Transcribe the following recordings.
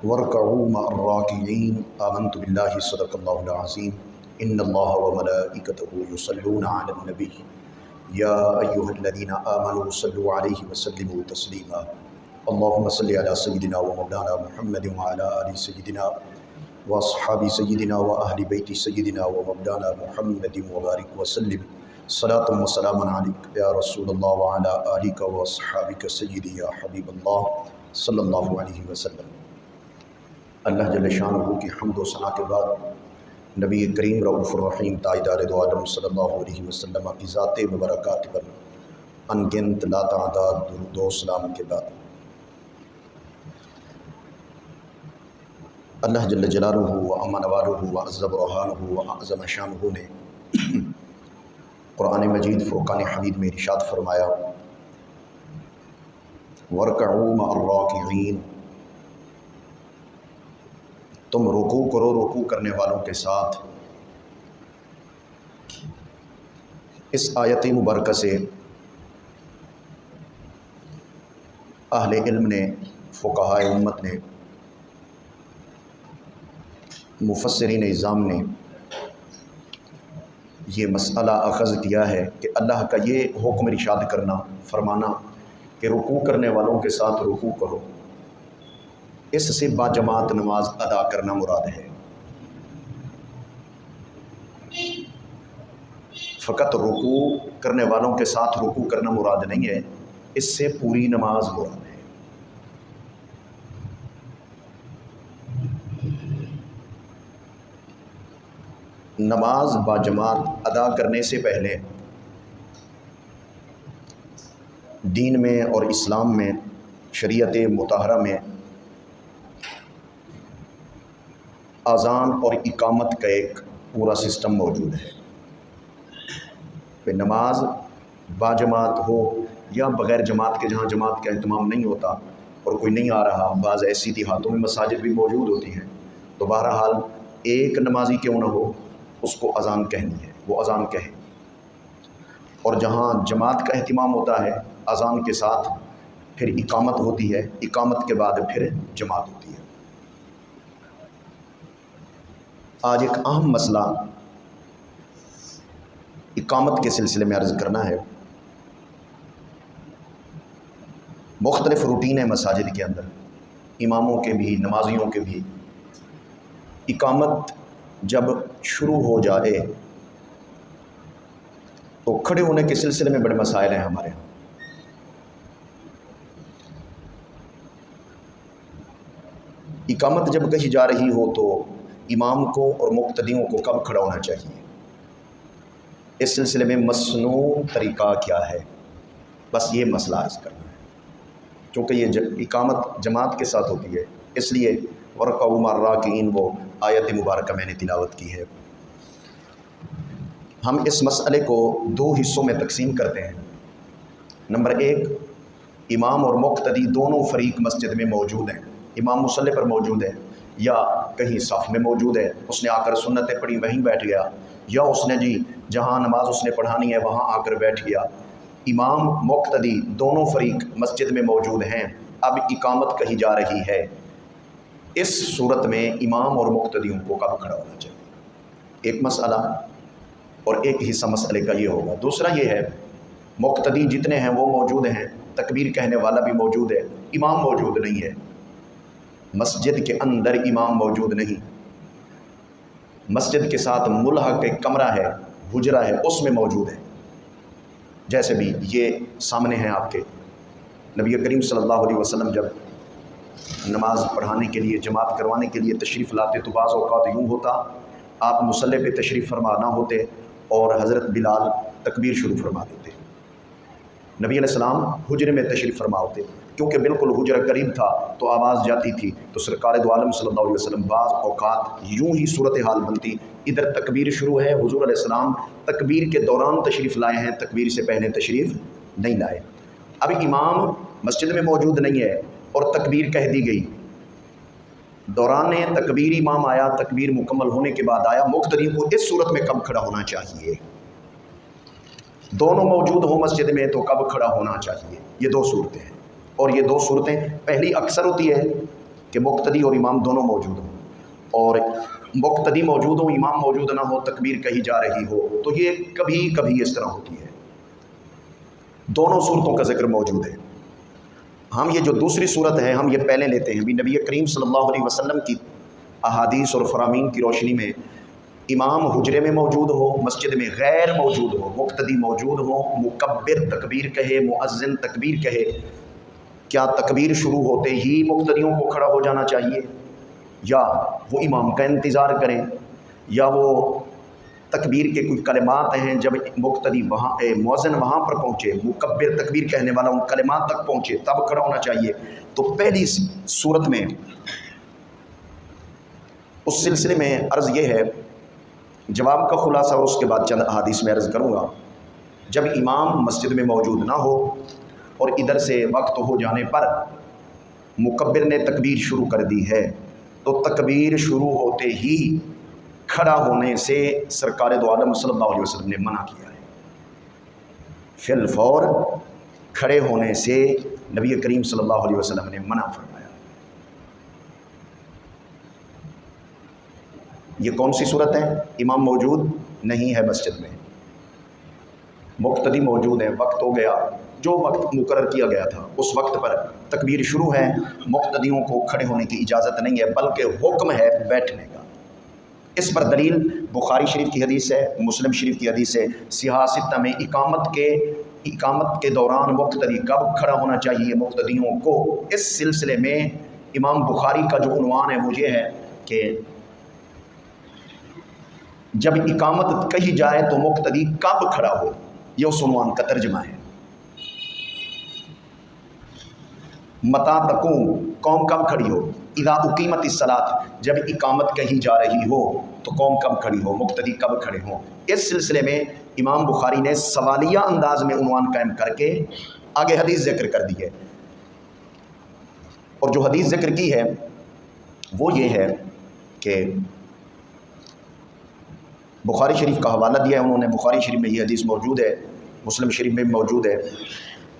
واركعوا مع الراكعين آمنت بالله صدق الله العظيم إن الله وملائكته يصلون على النبي يا أيها الذين آمنوا صلوا عليه وسلموا تسليما اللهم صل على سيدنا ومولانا محمد وعلى آل سيدنا وأصحاب سيدنا وأهل بيت سيدنا ومولانا محمد وبارك وسلم صلاة وسلام عليك يا رسول الله وعلى آلك وأصحابك سيدي يا حبيب الله صلی اللہ علیہ وسلم۔ اللہ جل شانہ کی حمد و ثنا کے بعد نبی کریم رؤوف الرحیم تاجدار دو عالم صلی اللہ علیہ وسلم کی ذات مبارکات پر انگنت لا تعداد درود و سلام کے بعد اللہ جل جلالہ و عم نوالہ و عز برہانہ و اعظم شانہ نے قرآن مجید فرقان حمید میں ارشاد فرمایا وارکعوا مع الراکعین، تم رکوع کرو رکوع کرنے والوں کے ساتھ۔ اس آیت مبارکہ سے اہل علم نے، فقہائے امت نے، مفسرین اعظام نے یہ مسئلہ اخذ کیا ہے کہ اللہ کا یہ حکم ارشاد کرنا، فرمانا کہ رکوع کرنے والوں کے ساتھ رکوع کرو، اس سے باجماعت نماز ادا کرنا مراد ہے۔ فقط رکوع کرنے والوں کے ساتھ رکوع کرنا مراد نہیں ہے، اس سے پوری نماز مراد ہے۔ نماز باجماعت ادا کرنے سے پہلے دین میں اور اسلام میں، شریعت مطہرہ میں اذان اور اقامت کا ایک پورا سسٹم موجود ہے کہ نماز باجماعت ہو یا بغیر جماعت کے، جہاں جماعت کا اہتمام نہیں ہوتا اور کوئی نہیں آ رہا، بعض ایسی دیہاتوں میں مساجد بھی موجود ہوتی ہیں، تو بہرحال ایک نمازی کیوں نہ ہو اس کو اذان کہنی ہے، وہ اذان کہے۔ اور جہاں جماعت کا اہتمام ہوتا ہے اذان کے ساتھ پھر اقامت ہوتی ہے، اقامت کے بعد پھر جماعت ہوتی ہے۔ آج ایک اہم مسئلہ اقامت کے سلسلے میں عرض کرنا ہے۔ مختلف روٹین ہے مساجد کے اندر، اماموں کے بھی، نمازیوں کے بھی۔ اقامت جب شروع ہو جائے تو کھڑے ہونے کے سلسلے میں بڑے مسائل ہیں ہمارے ہاں۔ اقامت جب کہی جا رہی ہو تو امام کو اور مقتدیوں کو کب کھڑا ہونا چاہیے، اس سلسلے میں مسنون طریقہ کیا ہے، بس یہ مسئلہ عرض کرنا ہے۔ چونکہ یہ اقامت جماعت کے ساتھ ہوتی ہے، اس لیے وارکعوا مع الراکعین وہ آیت مبارکہ میں نے تلاوت کی ہے۔ ہم اس مسئلے کو دو حصوں میں تقسیم کرتے ہیں۔ نمبر ایک، امام اور مقتدی دونوں فریق مسجد میں موجود ہیں، امام مصلی پر موجود ہے یا کہیں صف میں موجود ہے، اس نے آ کر سنتیں پڑھی وہیں بیٹھ گیا، یا اس نے جہاں نماز اس نے پڑھانی ہے وہاں آ کر بیٹھ گیا۔ امام مقتدی دونوں فریق مسجد میں موجود ہیں، اب اقامت کہی جا رہی ہے۔ اس صورت میں امام اور مقتدیوں کو کب کھڑا ہونا چاہیے، ایک مسئلہ، اور ایک حصہ مسئلے کا یہ ہوگا۔ دوسرا یہ ہے مقتدی جتنے ہیں وہ موجود ہیں، تکبیر کہنے والا بھی موجود ہے، امام موجود نہیں ہے، مسجد کے اندر امام موجود نہیں، مسجد کے ساتھ ملحق ایک کمرہ ہے، حجرہ ہے، اس میں موجود ہے۔ جیسے بھی یہ سامنے ہیں آپ کے، نبی کریم صلی اللہ علیہ وسلم جب نماز پڑھانے کے لیے، جماعت کروانے کے لیے تشریف لاتے تو بعض اوقات یوں ہوتا آپ مصلی پہ تشریف فرما نہ ہوتے اور حضرت بلال تکبیر شروع فرما دیتے، نبی علیہ السلام حجرے میں تشریف فرما ہوتے، کیونکہ بالکل حجرہ قریب تھا تو آواز جاتی تھی، تو سرکار دو عالم صلی اللہ علیہ وسلم بعض اوقات یوں ہی صورتحال بنتی، ادھر تکبیر شروع ہے، حضور علیہ السلام تکبیر کے دوران تشریف لائے ہیں، تکبیر سے پہلے تشریف نہیں لائے۔ اب امام مسجد میں موجود نہیں ہے اور تکبیر کہہ دی گئی، دوران تکبیر امام آیا، تکبیر مکمل ہونے کے بعد آیا، مقتدی کو اس صورت میں کب کھڑا ہونا چاہیے؟ دونوں موجود ہوں مسجد میں تو کب کھڑا ہونا چاہیے؟ یہ دو صورتیں ہیں، اور یہ دو صورتیں پہلی اکثر ہوتی ہے کہ مقتدی اور امام دونوں موجود ہوں، اور مقتدی موجود ہو امام موجود نہ ہو، تکبیر کہی جا رہی ہو، تو یہ کبھی کبھی اس طرح ہوتی ہے۔ دونوں صورتوں کا ذکر موجود ہے۔ ہم یہ جو دوسری صورت ہے ہم یہ پہلے لیتے ہیں بھی نبی کریم صلی اللہ علیہ وسلم کی احادیث اور فرامین کی روشنی میں امام حجرے میں موجود ہو، مسجد میں غیر موجود ہو، مقتدی موجود ہو، مکبر تکبیر کہے، مؤذن تکبیر کہے، کیا تکبیر شروع ہوتے ہی مقتدیوں کو کھڑا ہو جانا چاہیے، یا وہ امام کا انتظار کریں، یا وہ تکبیر کے کچھ کلمات ہیں جب مقتدی وہاں مؤذن وہاں پر پہنچے، مکبر تکبیر کہنے والا ان کلمات تک پہنچے تب کھڑا ہونا چاہیے؟ تو پہلی صورت میں اس سلسلے میں عرض یہ ہے، جواب کا خلاصہ اور اس کے بعد چند احادیث میں عرض کروں گا۔ جب امام مسجد میں موجود نہ ہو اور ادھر سے وقت ہو جانے پر مکبر نے تکبیر شروع کر دی ہے تو تکبیر شروع ہوتے ہی کھڑا ہونے سے سرکار دو عالم صلی اللہ علیہ وسلم نے منع کیا ہے۔ فی الفور کھڑے ہونے سے نبی کریم صلی اللہ علیہ وسلم نے منع فرمایا۔ یہ کون سی صورت ہے؟ امام موجود نہیں ہے مسجد میں، مقتدی موجود ہے، وقت ہو گیا، جو وقت مقرر کیا گیا تھا اس وقت پر تکبیر شروع ہے، مقتدیوں کو کھڑے ہونے کی اجازت نہیں ہے بلکہ حکم ہے بیٹھنے کا۔ اس پر دلیل بخاری شریف کی حدیث ہے، مسلم شریف کی حدیث ہے، صحاح ستہ میں اقامت کے دوران مقتدی کب کھڑا ہونا چاہیے مقتدیوں کو۔ اس سلسلے میں امام بخاری کا جو عنوان ہے وہ یہ ہے کہ جب اقامت کہی جائے تو مقتدی کب کھڑا ہو، یہ اس عنوان کا ترجمہ ہے۔ متا تقوم، قوم کب کھڑی ہو، اذا اقیمت الصلاۃ، جب اقامت کہی جا رہی ہو تو قوم کب کھڑی ہو، مقتدی کب کھڑے ہوں۔ اس سلسلے میں امام بخاری نے سوالیہ انداز میں عنوان قائم کر کے آگے حدیث ذکر کر دی ہے، اور جو حدیث ذکر کی ہے وہ یہ ہے کہ بخاری شریف کا حوالہ دیا ہے انہوں نے، بخاری شریف میں یہ حدیث موجود ہے، مسلم شریف میں موجود ہے۔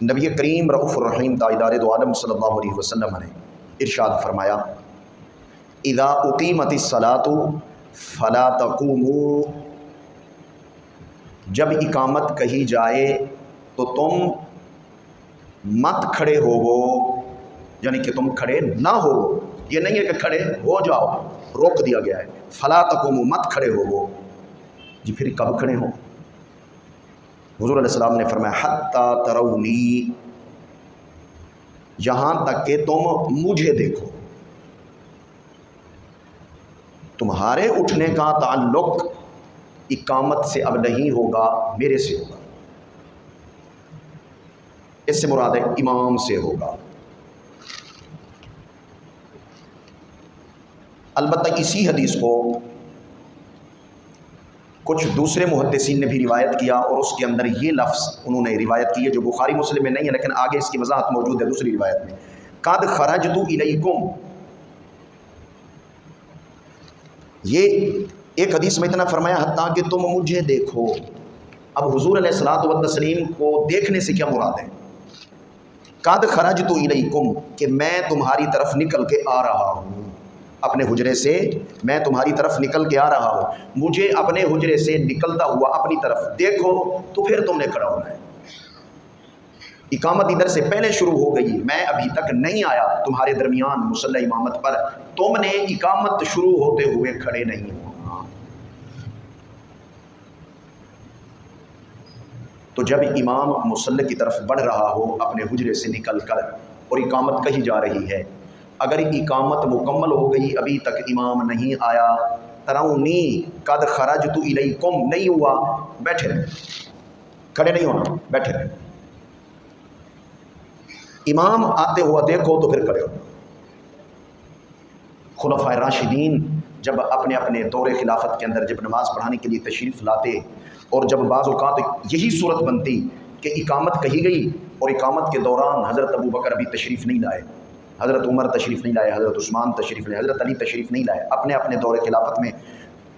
نبی کریم رؤوف الرحیم تاجدار دو عالم صلی اللہ علیہ وسلم نے ارشاد فرمایا، اذا اقیمت الصلاۃ فلا تقوموا، جب اقامت کہی جائے تو تم مت کھڑے ہوو، یعنی کہ تم کھڑے نہ ہو، یہ نہیں ہے کہ کھڑے ہو جاؤ، روک دیا گیا ہے، فلا تقوموا، مت کھڑے ہوو۔ جی پھر کب کھڑے ہوں؟ حضور علیہ السلام نے فرمایا حتی ترونی، یہاں تک کہ تم مجھے دیکھو۔ تمہارے اٹھنے کا تعلق اقامت سے اب نہیں ہوگا، میرے سے ہوگا، اس سے مراد ہے امام سے ہوگا۔ البتہ اسی حدیث کو کچھ دوسرے محدثین نے بھی روایت کیا، اور اس کے اندر یہ لفظ انہوں نے روایت کی ہے جو بخاری مسلم میں نہیں ہے، لیکن آگے اس کی وضاحت موجود ہے دوسری روایت میں، قد خرجت الیکم، یہ ایک حدیث میں اتنا فرمایا حتیٰ کہ تم مجھے دیکھو۔ اب حضور علیہ الصلوۃ والتسلیم کو دیکھنے سے کیا مراد ہے؟ قد خرجت الیکم، کہ میں تمہاری طرف نکل کے آ رہا ہوں، اپنے حجرے سے میں تمہاری طرف نکل کے آ رہا ہوں، مجھے اپنے حجرے سے نکلتا ہوا اپنی طرف دیکھو تو پھر تم نے کھڑا ہونا ہے۔ اقامت ادھر سے پہلے شروع ہو گئی، میں ابھی تک نہیں آیا تمہارے درمیان مصلی امامت پر، تم نے اقامت شروع ہوتے ہوئے کھڑے نہیں ہونا۔ تو جب امام مصلی کی طرف بڑھ رہا ہو اپنے حجرے سے نکل کر اور اقامت کہی جا رہی ہے، اگر اقامت مکمل ہو گئی ابھی تک امام نہیں آیا، ترونی قد خرجت الیکم نہیں ہوا، بیٹھے رہے، کھڑے نہیں ہونا، بیٹھے رہے، امام آتے ہوا دیکھو تو پھر کھڑے ہو۔ خلفائے راشدین جب اپنے اپنے دور خلافت کے اندر جب نماز پڑھانے کے لیے تشریف لاتے، اور جب بعض اوقات یہی صورت بنتی کہ اقامت کہی گئی اور اقامت کے دوران حضرت ابوبکر ابھی تشریف نہیں لائے، حضرت عمر تشریف نہیں لائے، حضرت عثمان تشریف نہیں، حضرت علی تشریف نہیں لائے اپنے اپنے دور خلافت میں،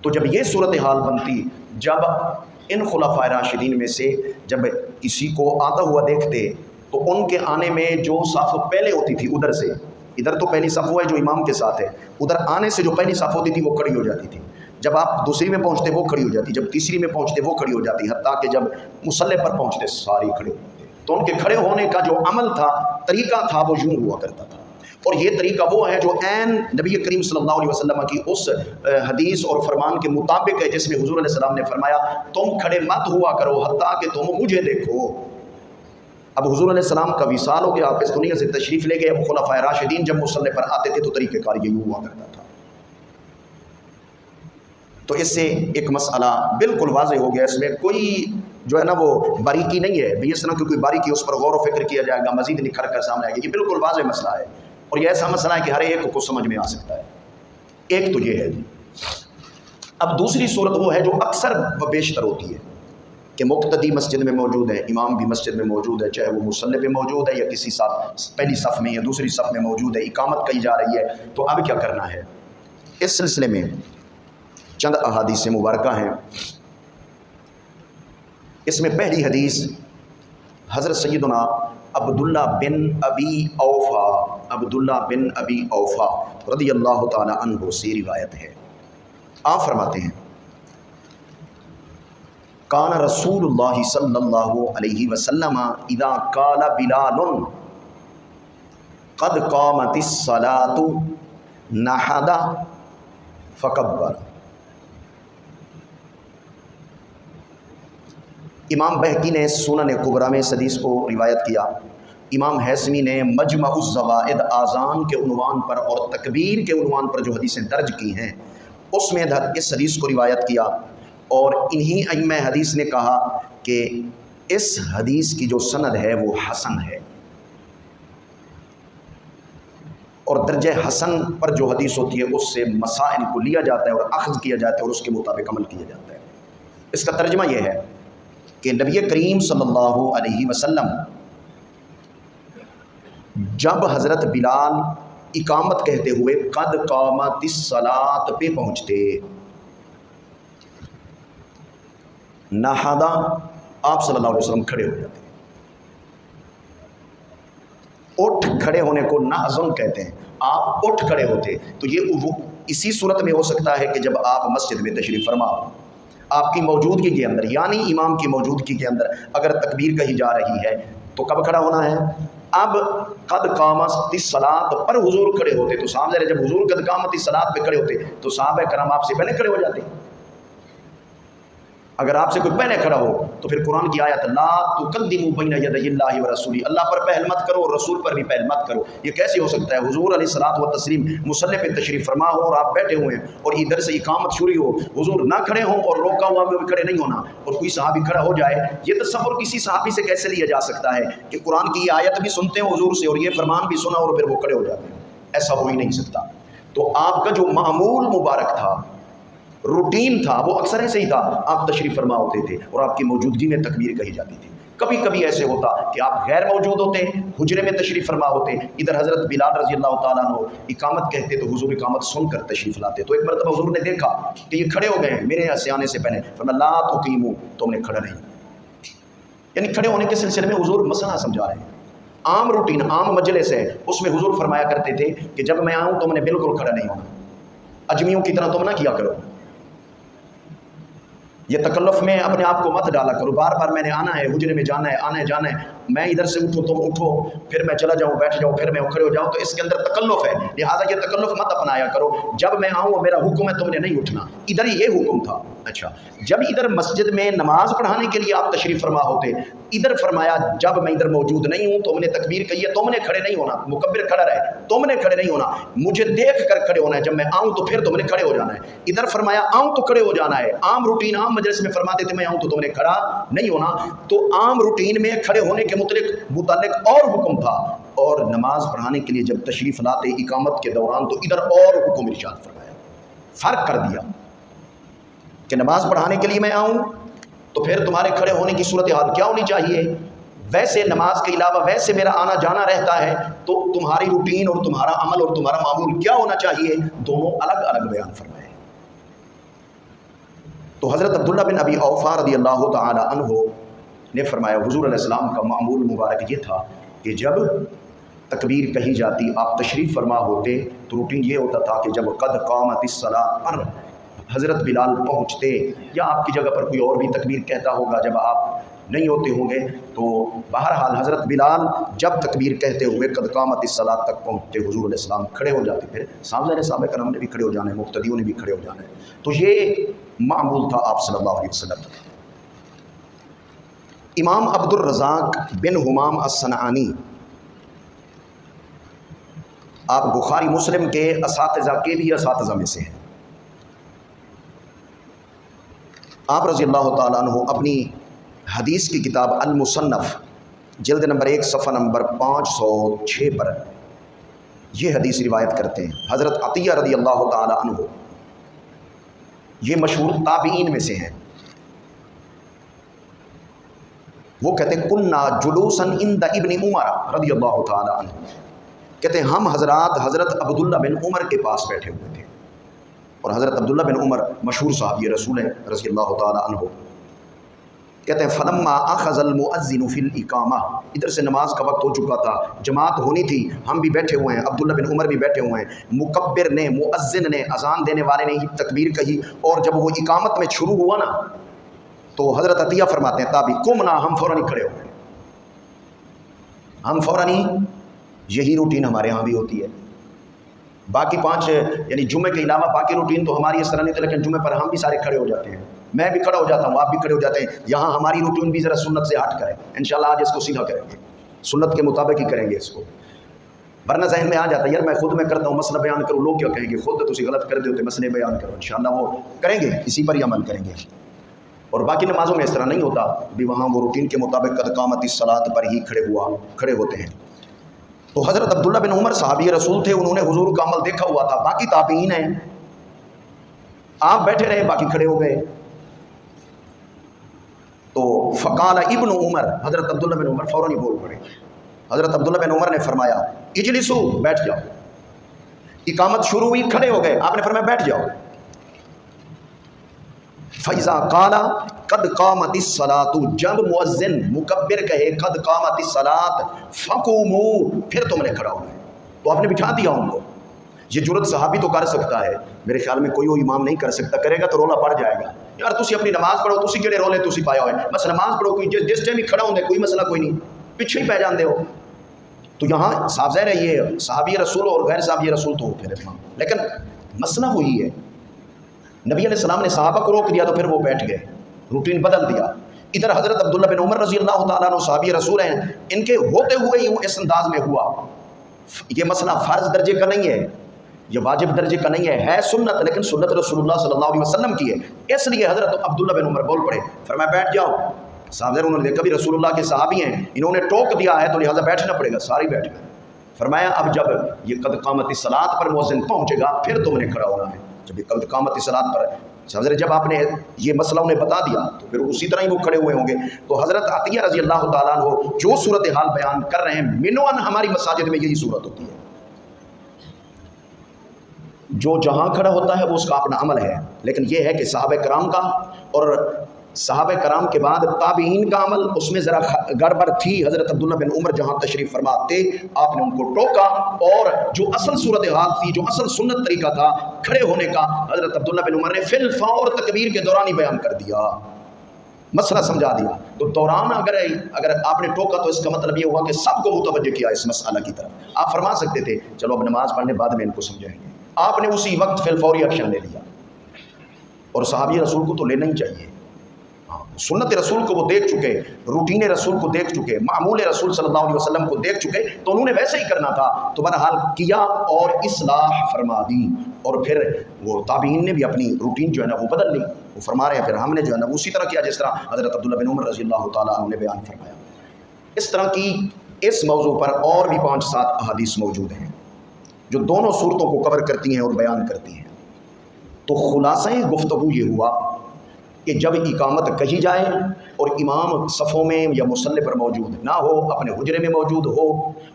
تو جب یہ صورتحال بنتی، جب ان خلفائے راشدین میں سے جب کسی کو آتا ہوا دیکھتے تو ان کے آنے میں جو صف پہلے ہوتی تھی ادھر سے ادھر تو پہلی صف وہ ہے جو امام کے ساتھ ہے، ادھر آنے سے جو پہلی صف ہوتی تھی وہ کھڑی ہو جاتی تھی، جب آپ دوسری میں پہنچتے وہ کھڑی ہو جاتی، جب تیسری میں پہنچتے وہ کھڑی ہو جاتی، حتیٰ کہ جب مصلی پر پہنچتے ساری کھڑے ہو جاتے۔ تو ان کے کھڑے ہونے کا جو عمل تھا، طریقہ تھا، وہ یوں ہوا کرتا تھا۔ اور یہ طریقہ وہ ہے جو عین نبی کریم صلی اللہ علیہ وسلم کی اس حدیث اور فرمان کے مطابق ہے جس میں حضور علیہ السلام نے فرمایا تم کھڑے مت ہوا کرو حتیٰ کہ تم مجھے دیکھو۔ اب حضور علیہ السلام کا وصال ہو گیا، آپ اس دنیا سے تشریف لے گئے، اب خلفائے راشدین جب مصلی پر آتے تھے تو طریقہ کار یہی ہوا کرتا تھا۔ تو اس سے ایک مسئلہ بالکل واضح ہو گیا، اس میں کوئی جو ہے نا وہ باریکی نہیں ہے بھی اس طرح کی کوئی باریکی اس پر غور و فکر کیا جائے گا، مزید نکھر کر سامنے آئے گا، یہ بالکل واضح مسئلہ ہے، اور یہ ایسا مسئلہ ہے کہ ہر ایک کو سمجھ میں آ سکتا ہے۔ ایک تو یہ ہے جی۔ اب دوسری صورت وہ ہے جو اکثر و بیشتر ہوتی ہے کہ مقتدی مسجد میں موجود ہے، امام بھی مسجد میں موجود ہے، چاہے وہ مصلی پہ موجود ہے یا کسی پہلی صف میں یا دوسری صف میں موجود ہے، اقامت کہی جا رہی ہے، تو اب کیا کرنا ہے؟ اس سلسلے میں چند احادیث مبارکہ ہیں۔ اس میں پہلی حدیث حضرت سیدنا عبداللہ بن ابی اوفا رضی اللہ تعالی عنہ سے روایت ہے۔ آپ فرماتے ہیں کان رسول اللہ صلی اللہ علیہ وسلم اذا قال بلال قد قامت الصلاة نحد فکبر۔ امام بہقی نے سنن کبریٰ میں اس حدیث کو روایت کیا، امام حیثمی نے مجمع الزوائد آذان کے عنوان پر اور تکبیر کے عنوان پر جو حدیثیں درج کی ہیں اس میں اس حدیث کو روایت کیا، اور انہی ائمہ حدیث نے کہا کہ اس حدیث کی جو سند ہے وہ حسن ہے، اور درجہ حسن پر جو حدیث ہوتی ہے اس سے مسائل کو لیا جاتا ہے اور اخذ کیا جاتا ہے اور اس کے مطابق عمل کیا جاتا ہے۔ اس کا ترجمہ یہ ہے کہ نبی کریم صلی اللہ علیہ وسلم جب حضرت بلال اقامت کہتے ہوئے قد قامت الصلاۃ پہ پہنچتے، نہدا آپ صلی اللہ علیہ وسلم کھڑے ہو جاتے، اٹھ کھڑے ہونے کو نہضن کہتے ہیں، آپ اٹھ کھڑے ہوتے۔ تو یہ اسی صورت میں ہو سکتا ہے کہ جب آپ مسجد میں تشریف فرما آپ کی موجودگی کے اندر، یعنی امام کی موجودگی کے اندر اگر تکبیر کہی جا رہی ہے تو کب کھڑا ہونا ہے؟ اب قد قامت الصلاۃ پر حضور کھڑے ہوتے، تو صاحب جب حضور قد قامت الصلاۃ پہ کھڑے ہوتے تو صحابہ کرام آپ سے پہلے کھڑے ہو جاتے۔ اگر آپ سے کوئی پہلے کھڑا ہو تو پھر قرآن کی آیت لا تقدموا بین یدی اللہ ورسولہ، اللہ پر پہل مت کرو اور رسول پر بھی پہل مت کرو۔ یہ کیسے ہو سکتا ہے؟ حضور علیہ الصلوۃ والتسلیم مصلی پہ تشریف فرما ہو اور آپ بیٹھے ہوئے ہیں اور ادھر سے اقامت شروع ہو، حضور نہ کھڑے ہوں اور روکا ہوا میں بھی کھڑے نہیں ہونا اور کوئی صحابی کھڑا ہو جائے، یہ تصور کسی صحابی سے کیسے لیا جا سکتا ہے کہ قرآن کی یہ آیت بھی سنتے ہیں حضور سے اور یہ فرمان بھی سنا اور پھر وہ کھڑے ہو جاتے ہیں؟ ایسا ہو ہی نہیں سکتا۔ تو آپ کا جو معمول مبارک تھا، روٹین تھا، وہ اکثر ایسے ہی تھا، آپ تشریف فرما ہوتے تھے اور آپ کی موجودگی میں تکبیر کہی جاتی تھی۔ کبھی کبھی ایسے ہوتا کہ آپ غیر موجود ہوتے، حجرے میں تشریف فرما ہوتے، ادھر حضرت بلال رضی اللہ تعالیٰ عنہ اقامت کہتے تو حضور اقامت سن کر تشریف لاتے۔ تو ایک مرتبہ حضور نے دیکھا کہ یہ کھڑے ہو گئے ہیں میرے سے آنے سے پہلے، فرمایا لا تقیموا، تم نے کھڑا نہیں، یعنی کھڑے ہونے کے سلسلے میں حضور مسئلہ سمجھا رہے ہیں۔ عام روٹین، عام مجلس ہے، اس میں حضور فرمایا کرتے تھے کہ جب میں آؤں تم نے بالکل کھڑا نہیں ہونا، اجمیوں کی طرح تم نہ کیا کرو، یہ تکلف میں اپنے آپ کو مت ڈالا کرو، بار بار میں نے آنا ہے، حجرے میں جانا ہے، آنا ہے جانا ہے، میں ادھر سے اٹھو تم اٹھو، پھر میں چلا جاؤں بیٹھ جاؤں، پھر میں کھڑے ہو جاؤں، تو اس کے اندر تکلف ہے، لہٰذا یہ تکلف مت اپنایا کرو، جب میں آؤں میرا حکم ہے تم نے نہیں اٹھنا۔ ادھر یہ حکم تھا۔ اچھا، جب ادھر مسجد میں نماز پڑھانے کے لیے آپ تشریف فرما ہوتے، ادھر فرمایا جب میں ادھر موجود نہیں ہوں تم نے تکبیر کہی ہے، تم نے کھڑے نہیں ہونا، مکبر کھڑا رہے، تم نے کھڑے نہیں ہونا، مجھے دیکھ کر کھڑے ہونا ہے، جب میں آؤں تو پھر تم نے کھڑے ہو جانا ہے۔ ادھر فرمایا آؤں تو کھڑے ہو جانا ہے، عام روٹین عام مجلس میں فرماتے تھے میں آؤں تو تم نے کھڑا نہیں ہونا، تو عام روٹین میں کھڑے ہونے کے متعلق اور حکم تھا، اور نماز پڑھانے کے لیے جب تشریف لاتے اقامت کے دوران تو ادھر اور حکم ارشاد فرمایا، فرق کر دیا کہ نماز پڑھانے کے لیے میں آؤں تو پھر تمہارے کھڑے ہونے کی صورتحال کیا ہونی چاہیے، ویسے نماز کے علاوہ ویسے میرا آنا جانا رہتا ہے، تو تمہاری روٹین اور تمہارا عمل اور تمہارا معمول کیا ہونا چاہیے، دونوں الگ الگ بیان فرمائے۔ تو حضرت عبداللہ بن ابی اوفا رضی اللہ تعالی عنہ نے فرمایا حضور علیہ السلام کا معمول مبارک یہ تھا کہ جب تکبیر کہی جاتی، آپ تشریف فرما ہوتے تو روٹین یہ ہوتا تھا کہ جب قد قامت الصلاۃ پر حضرت بلال پہنچتے، یا آپ کی جگہ پر کوئی اور بھی تکبیر کہتا ہوگا جب آپ نہیں ہوتے ہوں گے، تو بہرحال حضرت بلال جب تکبیر کہتے ہوئے قد قامت الصلاۃ تک پہنچتے، حضور علیہ السلام کھڑے ہو جاتے، پھر سامنے صحابہ کرام نے بھی کھڑے ہو جانا ہے، مقتدیوں نے بھی کھڑے ہو جانا ہے۔ تو یہ معمول تھا آپ صلی اللہ علیہ وسلم۔ امام عبد الرزاق بن حمام الصنعانی، آپ بخاری مسلم کے اساتذہ کے بھی اساتذہ میں سے ہیں۔ آپ رضی اللہ تعالیٰ عنہ اپنی حدیث کی کتاب المصنف جلد نمبر 1 صفحہ نمبر 506 پر یہ حدیث روایت کرتے ہیں۔ حضرت عطیہ رضی اللہ تعالیٰ عنہ یہ مشہور تابعین میں سے ہیں۔ وہ کہتے ہیں کننا جلوساً عند ابن عمر رضی اللہ تعالیٰ عنہ، کہتے ہیں ہم حضرت عبداللہ بن عمر کے پاس بیٹھے ہوئے تھے، اور حضرت عبداللہ بن عمر مشہور صحابی رسول ہیں رضی اللہ تعالیٰ عنہ۔ کہتے ہیں فلما اخذ المؤذن فی الاقامہ، ادھر سے نماز کا وقت ہو چکا تھا، جماعت ہونی تھی، ہم بھی بیٹھے ہوئے ہیں، عبداللہ بن عمر بھی بیٹھے ہوئے ہیں، مکبر نے، مؤذن نے، اذان دینے والے نے ہی تکبیر کہی، اور جب وہ اقامت میں شروع ہوا نا تو حضرت عطیہ فرماتے ہیں تابعی قمنا، ہم فوراً کھڑے ہو گئے، ہم فوراً ہی، یہی روٹین ہمارے ہاں بھی ہوتی ہے۔ باقی 5 یعنی جمعے کے علاوہ باقی روٹین تو ہماری اس طرح نہیں تھی، لیکن جمعے پر ہم بھی سارے کھڑے ہو جاتے ہیں، میں بھی کھڑا ہو جاتا ہوں، آپ بھی کھڑے ہو جاتے ہیں۔ یہاں ہماری روٹین بھی ذرا سنت سے ہٹ کرے، انشاءاللہ آج اس کو سیدھا کریں گے، سنت کے مطابق ہی کریں گے اس کو، ورنہ ذہن میں آ جاتا ہے یار میں خود میں کرتا ہوں، مسئلہ بیان کروں، لوگ کیا کہیں گے، خود تو تسی غلط کر دے ہوتے، مسئلے بیان کرو، انشاءاللہ وہ کریں گے، اسی پر ہی عمل کریں گے۔ اور باقی نمازوں میں اس طرح نہیں ہوتا، بھی وہاں وہ روٹین کے مطابق قد قامت الصلاۃ پر ہی کھڑے ہوتے ہیں۔ تو حضرت عبداللہ بن عمر صحابی رسول تھے، انہوں نے حضور کا عمل دیکھا ہوا تھا، باقی تابعین ہیں، آپ بیٹھے رہے، باقی کھڑے ہو گئے۔ تو فقال ابن عمر، حضرت عبداللہ بن عمر فوراً ہی بول پڑے، حضرت عبداللہ بن عمر نے فرمایا اجلسو، بیٹھ جاؤ۔ اقامت شروع ہوئی، کھڑے ہو گئے، آپ نے فرمایا بیٹھ جاؤ۔ فَإِذَا قَالَ قَدْ قَامَتِ الصَّلَاةُ، جب مؤذن مکبر کہے قد قامت الصلاۃ فقوموا، پھر تم نے کھڑا ہونا ہے۔ تو آپ نے بٹھا دیا ان کو، یہ جرت صحابی تو کر سکتا ہے، میرے خیال میں کوئی وہ امام نہیں کر سکتا، کرے گا تو رولا پڑ جائے گا، یار تسی اپنی نماز پڑھو، تسی کہڑے رولے تسی پایا ہوئے، بس نماز پڑھو، کوئی جس ٹائم ہی کھڑا ہوندے کوئی مسئلہ کوئی نہیں، پیچھے ہی پہ جاندے ہو۔ تو یہاں صاف ظاہر ہے یہ صحابی رسول اور غیر صحابی رسول تو پھر امام، لیکن مسئلہ وہی ہے، نبی علیہ السلام نے صحابہ کو روک دیا تو پھر وہ بیٹھ گئے، روٹین بدل دیا۔ ادھر حضرت عبداللہ بن عمر رضی اللہ تعالیٰ عنہ صحابی رسول ہیں، ان کے ہوتے ہوئے ہی وہ اس انداز میں ہوا۔ یہ مسئلہ فرض درجے کا نہیں ہے، یہ واجب درجے کا نہیں ہے سنت، لیکن سنت رسول اللہ صلی اللہ علیہ وسلم کی ہے، اس لیے حضرت عبداللہ بن عمر بول پڑے، فرمایا بیٹھ جاؤ۔ صاحب انہوں نے دیکھا بھی رسول اللہ کے صحابی ہیں، انہوں نے ٹوک دیا ہے تو لہٰذا بیٹھنا پڑے گا، سارے بیٹھ گئے۔ فرمایا اب جب یہ قد قامت الصلاۃ پر مؤذن پہنچے گا پھر تم نے کھڑا ہونا ہے۔ جب یہ قد قامت الصلاۃ پر جب آپ نے یہ مسئلہ انہیں بتا دیا تو پھر اسی طرح ہی وہ کھڑے ہوئے ہوں گے۔ تو حضرت عطیہ رضی اللہ تعالیٰ عنہ جو صورتحال بیان کر رہے ہیں، منوان ہماری مساجد میں یہی صورت ہوتی ہے، جو جہاں کھڑا ہوتا ہے وہ اس کا اپنا عمل ہے، لیکن یہ ہے کہ صحابہ کرام کا اور صحابہ کرام کے بعد تابعین کا عمل اس میں ذرا گڑبڑ تھی۔ حضرت عبداللہ بن عمر جہاں تشریف فرما تھے، آپ نے ان کو ٹوکا، اور جو اصل صورتحال تھی، جو اصل سنت طریقہ تھا کھڑے ہونے کا، حضرت عبداللہ بن عمر نے فی الفور تکبیر کے دوران ہی بیان کر دیا، مسئلہ سمجھا دیا۔ تو دوران اگر آپ نے ٹوکا تو اس کا مطلب یہ ہوا کہ سب کو متوجہ کیا اس مسئلہ کی طرف۔ آپ فرما سکتے تھے چلو اب نماز پڑھنے بعد میں ان کو سمجھائیں گے، آپ نے اسی وقت فی الفوری ایکشن لے لیا، اور صحابی رسول کو تو لینا ہی چاہیے، سنت رسول کو وہ دیکھ چکے، روٹین رسول کو دیکھ چکے، معمول رسول صلی اللہ علیہ وسلم کو دیکھ چکے، تو انہوں نے ویسے ہی کرنا تھا، تو بہرحال کیا اور اصلاح فرما دی۔ اور پھر وہ تابعین نے بھی اپنی روٹین جو ہے نا وہ بدل لی، وہ فرما رہے ہیں پھر ہم نے جو ہے نا اسی طرح کیا جس طرح حضرت عبداللہ بن عمر رضی اللہ تعالیٰ عنہ نے بیان فرمایا۔ اس طرح کی اس موضوع پر اور بھی 5-7 احادیث موجود ہیں جو دونوں صورتوں کو کور کرتی ہیں اور بیان کرتی ہیں۔ تو خلاصہ گفتگو یہ ہوا کہ جب اقامت کہی جائے اور امام صفوں میں یا مصلی پر موجود نہ ہو، اپنے حجرے میں موجود ہو،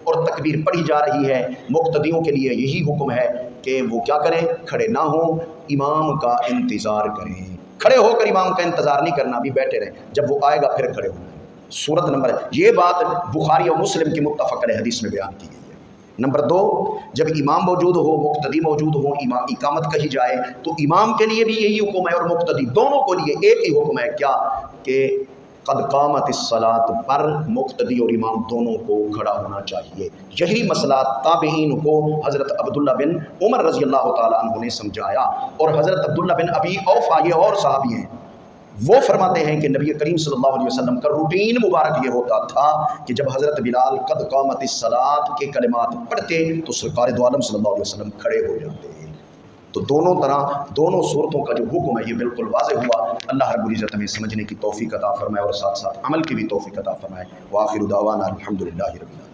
اور تکبیر پڑھی جا رہی ہے، مقتدیوں کے لیے یہی حکم ہے کہ وہ کیا کریں، کھڑے نہ ہوں، امام کا انتظار کریں، کھڑے ہو کر امام کا انتظار نہیں کرنا، بھی بیٹھے رہیں، جب وہ آئے گا پھر کھڑے ہونا۔ صورت نمبر، یہ بات بخاری اور مسلم کی متفق علیہ حدیث میں بیان کی گئی ہے۔ نمبر 2، جب امام موجود ہو، مقتدی موجود ہو، اقامت کہی جائے تو امام کے لیے بھی یہی حکم ہے اور مقتدی دونوں کو لیے ایک ہی حکم ہے، کیا کہ قد قامت الصلاۃ پر مقتدی اور امام دونوں کو کھڑا ہونا چاہیے۔ یہی مسئلہ تابعین کو حضرت عبداللہ بن عمر رضی اللہ تعالیٰ عنہ نے سمجھایا، اور حضرت عبداللہ بن ابی اوفا یہ اور صحابی ہیں، وہ فرماتے ہیں کہ نبی کریم صلی اللہ علیہ وسلم کا روٹین مبارک یہ ہوتا تھا کہ جب حضرت بلال قد قامت الصلاۃ کے کلمات پڑھتے تو سرکار دو عالم صلی اللہ علیہ وسلم کھڑے ہو جاتے۔ تو دونوں طرح دونوں صورتوں کا جو حکم ہے یہ بالکل واضح ہوا۔ اللہ رب العزت ہمیں سمجھنے کی توفیق عطا فرمائے اور ساتھ ساتھ عمل کی بھی توفیق عطا فرمائے۔ وآخر دعوانا الحمدللہ رب العالمین۔